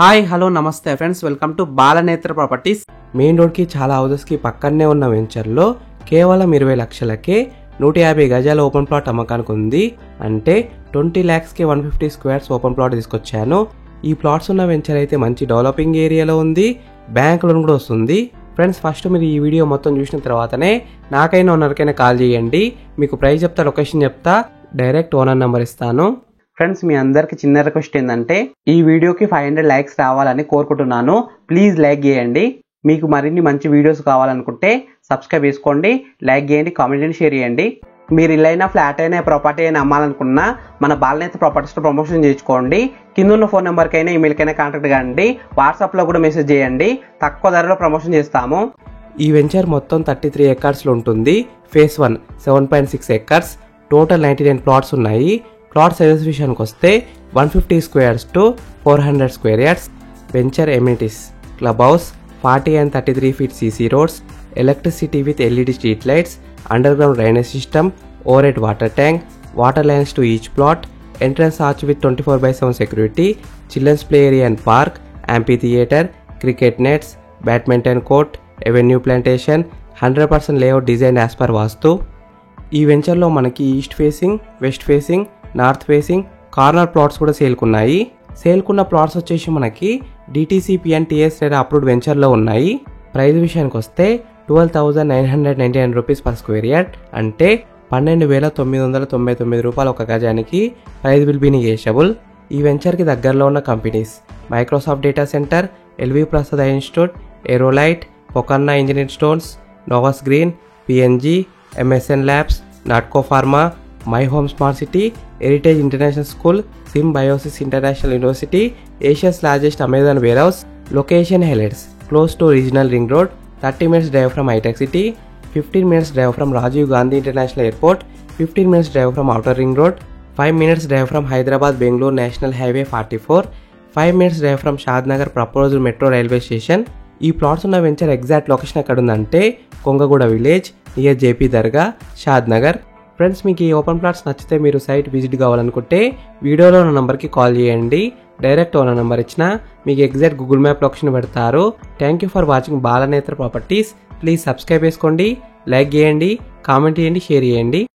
Hi hello నమస్తే friends, welcome to Balanetra properties. Main road కి చాలా హౌసెస్ కి పక్కనే ఉన్న వెంచర్ లో కేవలం 20 లక్షలకే 150 గజాల ఓపెన్ ప్లాట్ అమ్మకానికి ఉంది. అంటే 20 lakhs కి 150 స్క్వేర్స్ ఓపెన్ ప్లాట్ తీసుకొచ్చాను. ఈ ప్లాట్స్ ఉన్న వెంచర్ అయితే మంచి డెవలపింగ్ ఏరియాలో ఉంది, బ్యాంక్ లోన్ కూడా వస్తుంది. ఫ్రెండ్స్, ఫస్ట్ మీరు ఈ వీడియో మొత్తం చూసిన తర్వాతనే నాకైనా ఓనర్కైనా కాల్ చేయండి. మీకు ప్రైస్ చెప్తా, లొకేషన్ చెప్తా, డైరెక్ట్ ఓనర్ నెంబర్ ఇస్తాను. ఫ్రెండ్స్, మీ అందరికి చిన్న రిక్వెస్ట్ ఏంటంటే ఈ వీడియోకి 500 likes రావాలని కోరుకుంటున్నాను. ప్లీజ్ లైక్ చేయండి. మీకు మరిన్ని మంచి వీడియోస్ కావాలనుకుంటే సబ్స్క్రైబ్ చేసుకోండి, లైక్ చేయండి, కామెంట్ చేయండి, షేర్ చేయండి. మీరు ఇల్లు అయినా ఫ్లాట్ అయినా ప్రాపర్టీ అయినా అమ్మాలనుకున్నా మన బాలనేత్ర ప్రాపర్టీస్లో ప్రమోషన్ చేయించుకోండి. కింద ఉన్న ఫోన్ నెంబర్కైనా ఈమెయిల్కైనా కాంటాక్ట్ కాండి, వాట్సాప్లో కూడా మెసేజ్ చేయండి. తక్కువ ధరలో ప్రమోషన్ చేస్తాము. ఈ వెంచర్ మొత్తం 33 acres ఉంటుంది. ఫేస్ 1 7.6 acres, టోటల్ 99 plots ఉన్నాయి. ప్లాట్ సైజెస్ విషయానికి వస్తే 150 squares to 400 square yards. Venture amenities: club house, 40 and 33 feet CC roads, electricity with LED street lights, underground drainage system, overhead water tank, water lines to each plot, entrance arch with 24/7 security, children's play area and park, amphitheater, cricket nets, badminton court, avenue plantation, 100% layout designed as per vastu. ఈ వెంచర్లో మనకి east facing, west facing, north facing, corner plots కూడా సేల్కున్నాయి. సేల్కున్న plots వచ్చేసి మనకి DTCP and TS RERA approved వెంచర్లో ఉన్నాయి. Price విషయానికి వస్తే 12,999 రూపీస్ పర్ స్క్వేర్ యార్డ్, అంటే 12,999 రూపాయలు ఒక గజానికి. Price will be negotiable. ఈ వెంచర్కి దగ్గరలో ఉన్న companies: Microsoft data centre, LV Prasad institute, Aerolite, Pokanna engineering stones, Novas green, PNG, MSN labs, Natco Pharma, My Home smart city, heritage international school, Symbiosis international university, Asia's largest Amazon warehouse. Location highlights: close to regional ring road, 30 minutes drive from హైటెక్ City, 15 minutes drive from Rajiv Gandhi international airport, 15 minutes drive from outer ring road, 5 minutes drive from Hyderabad Bengaluru national highway 44, 5 minutes drive from Shad Nagar proposed metro railway station. ఈ plots ఉన్న venture exact location ఎక్కడ ఉందంటే కొంగగూడ village, near JP దర్గా, షాద్ Nagar. Friends, మీకు ఈ open plots నచ్చితే మీరు site visit కావాలనుకుంటే వీడియోలో ఉన్న నెంబర్కి కాల్ చేయండి. డైరెక్ట్ ఓనర్ నెంబర్ ఇచ్చినా మీకు ఎగ్జాక్ట్ గూగుల్ మ్యాప్ లొకేషన్ పెడతారు. Thank you for watching Balanetra properties. Please subscribe చేసుకోండి, లైక్ చేయండి, కామెంట్ చేయండి, షేర్ చేయండి.